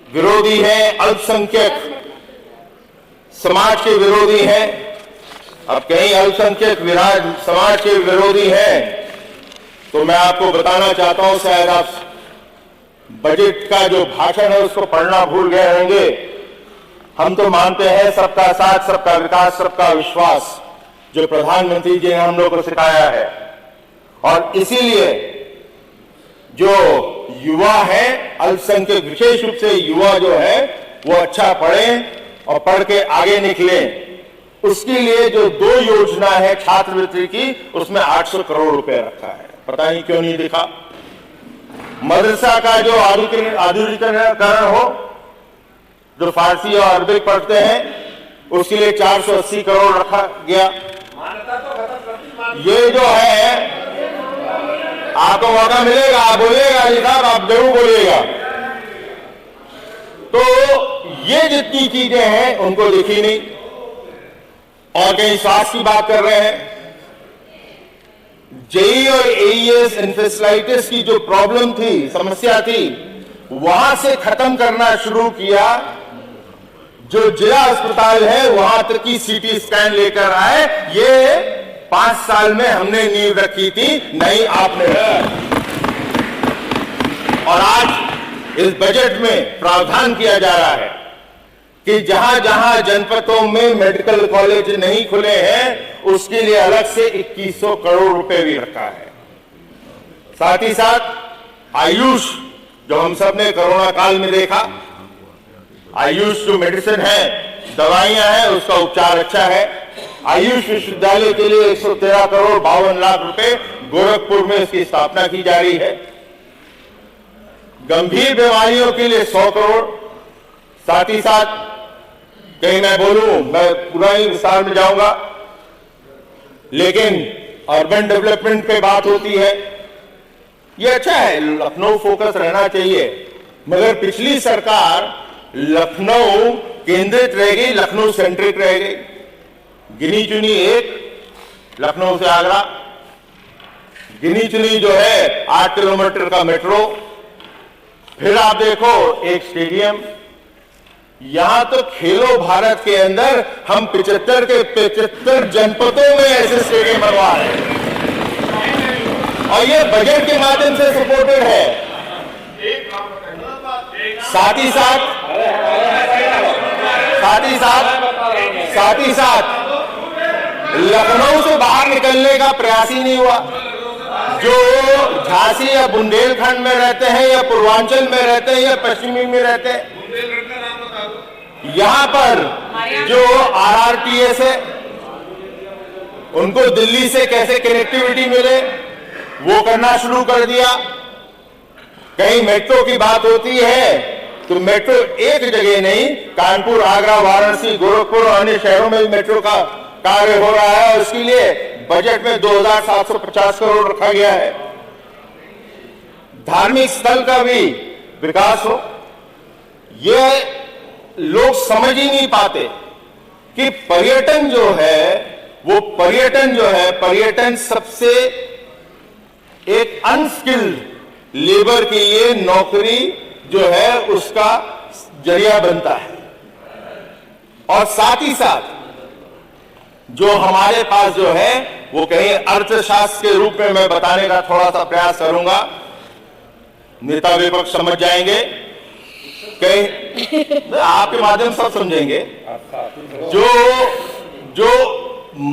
विरोधी हैं, अल्पसंख्यक समाज के विरोधी हैं। अब कहीं अल्पसंख्यक समाज के विरोधी हैं तो मैं आपको बताना चाहता हूं, शायद आप बजट का जो भाषण है उसको पढ़ना भूल गए होंगे। हम तो मानते हैं सबका साथ, सबका विकास, सबका विश्वास, जो प्रधानमंत्री जी ने हम लोग को सिखाया है। और इसीलिए जो युवा है, अल्पसंख्यक विशेष रूप से युवा जो है, वो अच्छा पढ़ें और पढ़ के आगे निकले। उसके लिए जो 2 योजना है छात्रवृत्ति की, उसमें 800 करोड़ रुपए रखा है। पता नहीं क्यों नहीं दिखा। मदरसा का जो आधुनिकीकरण हो, जो फारसी और अरबिक पढ़ते हैं, उसके लिए 480 करोड़ रखा गया। ये जो है, आपको मौका मिलेगा, आप बोलिएगा जी साहब, आप जरूर बोलिएगा। तो ये जितनी चीजें हैं उनको देखी नहीं। और कहीं स्वास्थ्य की बात कर रहे हैं। जेई और एईएस एन्सेफेलाइटिस की जो प्रॉब्लम थी, समस्या थी, वहां से खत्म करना शुरू किया। जो जिला अस्पताल है वहां तक की सीटी स्कैन लेकर आए। ये 5 साल में हमने नींव रखी थी, नहीं आपने। और आज इस बजट में प्रावधान किया जा रहा है कि जहां जहां जनपदों में मेडिकल कॉलेज नहीं खुले हैं, उसके लिए अलग से 2100 करोड़ रुपए भी रखा है। साथ ही साथ आयुष, जो हम सब ने कोरोना काल में देखा, आयुष जो मेडिसिन है, दवाइयां हैं, उसका उपचार अच्छा है। आयुष विश्वविद्यालय के लिए 113 करोड़ 52 लाख रुपए गोरखपुर में इसकी स्थापना की जा रही है। गंभीर बीमारियों के लिए 100 करोड़। साथ ही साथ कहीं मैं बोलूं, मैं पूरा ही विस्तार में जाऊंगा, लेकिन अर्बन डेवलपमेंट पे बात होती है। ये अच्छा है, लखनऊ फोकस रहना चाहिए, मगर पिछली सरकार लखनऊ केंद्रित रह गई, लखनऊ सेंट्रिक रह गई। गिनी चुनी एक लखनऊ से आगरा, गिनी चुनी जो है 8 किलोमीटर का मेट्रो, फिर आप देखो एक स्टेडियम। यहां तो खेलो भारत के अंदर हम 75 के 75 जनपदों में ऐसे स्टेडियम बनवा रहे हैं, और ये बजट के माध्यम से सपोर्टेड है। साथ ही साथ लखनऊ से बाहर निकलने का प्रयास ही नहीं हुआ। जो झांसी या बुंदेलखंड में रहते हैं, या पूर्वांचल में रहते हैं, या पश्चिमी में रहते हैं, यहां पर जो आरआरटीएस है, उनको दिल्ली से कैसे कनेक्टिविटी मिले, वो करना शुरू कर दिया। कहीं मेट्रो की बात होती है तो मेट्रो एक जगह नहीं, कानपुर, आगरा, वाराणसी, गोरखपुर और अन्य शहरों में भी मेट्रो का कार्य हो रहा है, और उसके लिए बजट में 2750 करोड़ रखा गया है। धार्मिक स्थल का भी विकास हो। ये लोग समझ ही नहीं पाते कि पर्यटन जो है, वो पर्यटन सबसे एक अनस्किल्ड लेबर के लिए नौकरी जो है उसका जरिया बनता है। और साथ ही साथ जो हमारे पास जो है, वो कहीं अर्थशास्त्र के रूप में मैं बताने का थोड़ा सा प्रयास करूंगा, नेता विपक्ष समझ जाएंगे, कहीं आपके माध्यम से सब समझेंगे। जो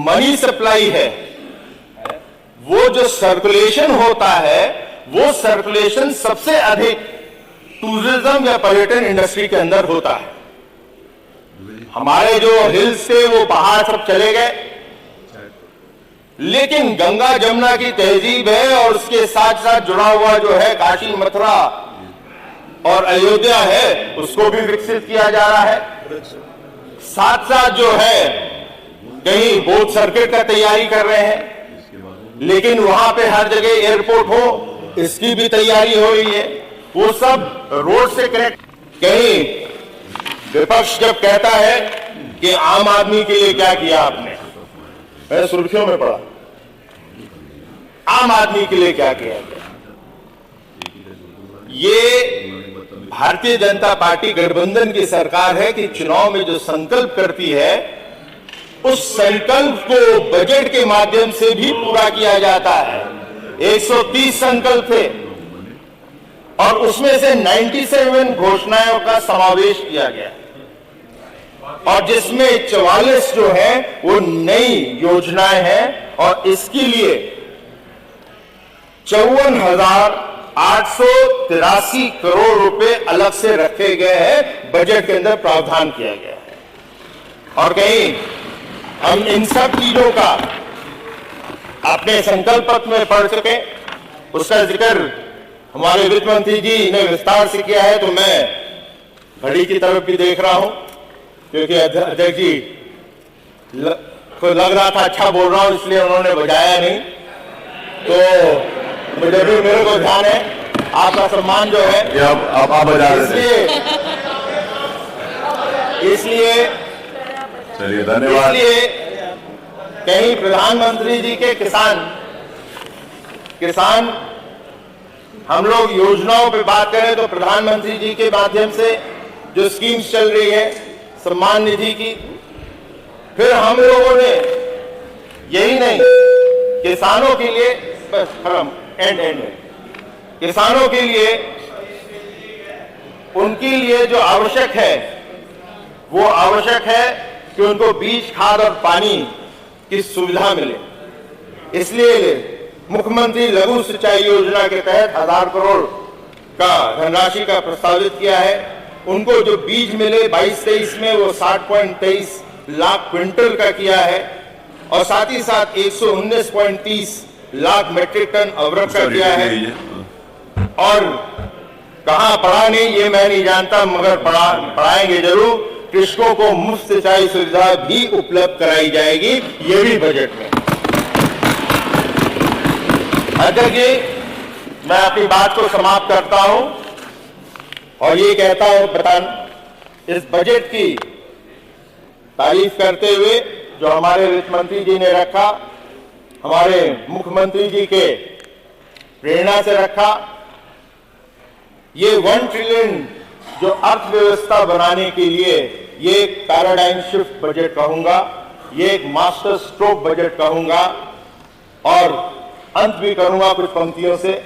मनी सप्लाई है, वो जो सर्कुलेशन होता है, वो सर्कुलेशन सबसे अधिक टूरिज्म या पर्यटन इंडस्ट्री के अंदर होता है। हमारे जो हिल्स थे वो पहाड़ सब चले गए, लेकिन गंगा जमुना की तहजीब है, और उसके साथ साथ जुड़ा हुआ जो है काशी, मथुरा और अयोध्या है, उसको भी विकसित किया जा रहा है। साथ साथ जो है कहीं बोट सर्किट का तैयारी कर रहे हैं, लेकिन वहां पे हर जगह एयरपोर्ट हो, इसकी भी तैयारी हो रही है। वो सब रोड से कनेक्ट। कहीं विपक्ष जब कहता है कि आम आदमी के लिए क्या किया आपने, मैंने सुर्खियों में पढ़ा, आम आदमी के लिए क्या किया गया। ये भारतीय जनता पार्टी गठबंधन की सरकार है कि चुनाव में जो संकल्प करती है उस संकल्प को बजट के माध्यम से भी पूरा किया जाता है। 130 संकल्प थे और उसमें से 97 घोषणाओं का समावेश किया गया और जिसमें 44 जो है वो नई योजनाएं हैं और इसके लिए 54,883 करोड़ रुपए अलग से रखे गए हैं, बजट के अंदर प्रावधान किया गया है। और कहीं हम इन सब चीजों का अपने संकल्प पत्र में पढ़ सके, उसका जिक्र हमारे वित्त मंत्री जी ने विस्तार से किया है। तो मैं घड़ी की तरफ भी देख रहा हूं क्योंकि अध्यक्ष जी को लग रहा था अच्छा बोल रहा हूं इसलिए उन्होंने बजाया नहीं, तो मुझे भी मेरे को ध्यान है आपका सम्मान जो है आप बजा रहे थे, इसलिए चलिए धन्यवाद। इसलिए कहीं प्रधानमंत्री जी के किसान हम लोग योजनाओं पे बात करें तो प्रधानमंत्री जी के माध्यम से जो स्कीम्स चल रही है सम्मान निधि की, फिर हम लोगों ने यही नहीं किसानों के लिए बस एंड में किसानों के लिए उनके लिए जो आवश्यक है वो आवश्यक है कि उनको बीज, खाद और पानी की सुविधा मिले। इसलिए मुख्यमंत्री लघु सिंचाई योजना के तहत 1000 करोड़ का धनराशि का प्रस्तावित किया है। उनको जो बीज मिले 22-23 में वो 60.23 लाख क्विंटल का किया है और साथ ही साथ 119.30 लाख मेट्रिक टन अवरक का किया है। और कहां पढ़ा नहीं ये मैं नहीं जानता, मगर पढ़ाएंगे जरूर। कृषकों को मुफ्त सिंचाई सुविधा भी उपलब्ध कराई जाएगी, ये भी बजट में। अध्यक्ष जी, मैं अपनी बात को समाप्त करता हूं और ये कहता हूं इस बजट की तारीफ करते हुए जो हमारे वित्त मंत्री जी ने रखा, हमारे मुख्यमंत्री जी के प्रेरणा से रखा, ये 1 ट्रिलियन जो अर्थव्यवस्था बनाने के लिए ये एक पैराडाइम शिफ्ट बजट कहूंगा, ये एक मास्टर स्ट्रोक बजट कहूंगा। और अंत भी करूंगा कुछ पंक्तियों से।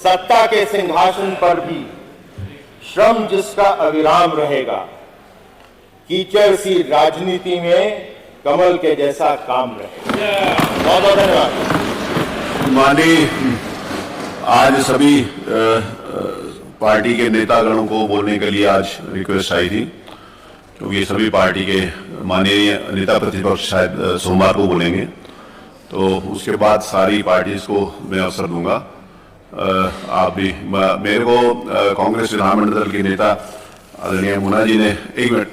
सत्ता के सिंहासन पर भी श्रम जिसका अविराम रहेगा, कीचड़ सी राजनीति में कमल के जैसा काम रहेगा। बहुत बहुत धन्यवाद। माननीय, आज सभी पार्टी के नेतागणों को बोलने के लिए आज रिक्वेस्ट आई थी, क्योंकि सभी पार्टी के माननीय नेता प्रतिपक्ष शायद सोमवार को बोलेंगे, तो उसके बाद सारी पार्टीज को मैं अवसर दूंगा। आप भी मेरे को कांग्रेस विधानमंडल दल के नेता आदरणीय मुन्ना जी ने 1 मिनट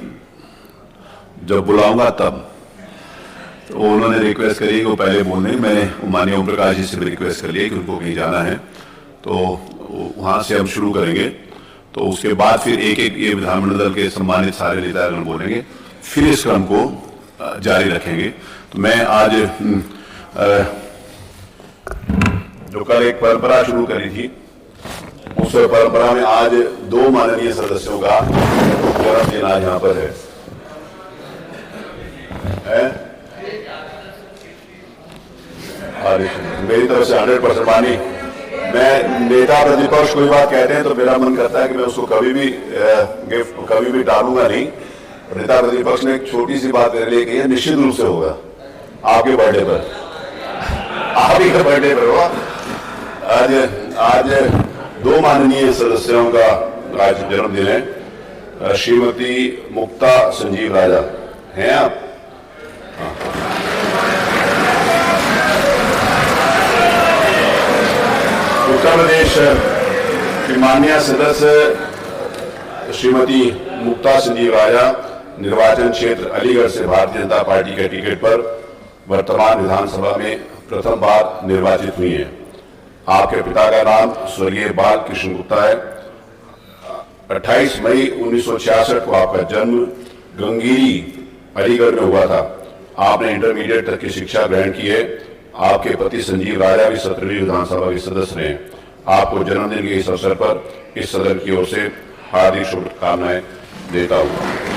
जब बुलाऊंगा तब, तो उन्होंने रिक्वेस्ट करी कि वो पहले बोलने। मैंने माननीय ओम प्रकाश जी से भी रिक्वेस्ट कर लिया कि उनको कहीं जाना है, तो वहां से हम शुरू करेंगे। तो उसके बाद फिर एक एक ये विधानमंडल दल के सम्मानित सारे नेतागण बोलेंगे, फिर इस क्रम को जारी रखेंगे। तो मैं आज जो कल एक परंपरा शुरू करी थी, उस परंपरा में आज 2 माननीय सदस्यों का जन्मदिन आज यहाँ पर है। मेरी तरफ से 100% मानी। मैं नेता प्रतिपक्ष कोई बात कहते हैं तो मेरा मन करता है कि मैं उसको कभी भी गिफ्ट कभी भी टालूंगा नहीं। नेता प्रतिपक्ष ने एक छोटी सी बात मेरे लिए कही है, निश्चित रूप से होगा आपके बर्थडे पर, आप ही के बर्थडे पर होगा। आज 2 माननीय सदस्यों का आज जन्मदिन है। श्रीमती मुक्ता संजीव राजा हैं आप? उत्तर प्रदेश की माननीय सदस्य श्रीमती मुक्ता संजीव राजा निर्वाचन क्षेत्र अलीगढ़ से भारतीय जनता पार्टी के टिकट पर वर्तमान विधानसभा में प्रथम बार निर्वाचित हुई हैं। आपके पिता का नाम स्वर्गीय बाल कृष्ण गुप्ता है। 28 मई 1966 को आपका जन्म गंगीरी अलीगढ़ में हुआ था। आपने इंटरमीडिएट तक की शिक्षा ग्रहण की है। आपके पति संजीव राजा भी 17वीं विधानसभा के सदस्य रहे। आपको जन्मदिन के इस अवसर पर इस सदन की ओर से हार्दिक शुभकामनाएं देता हूं।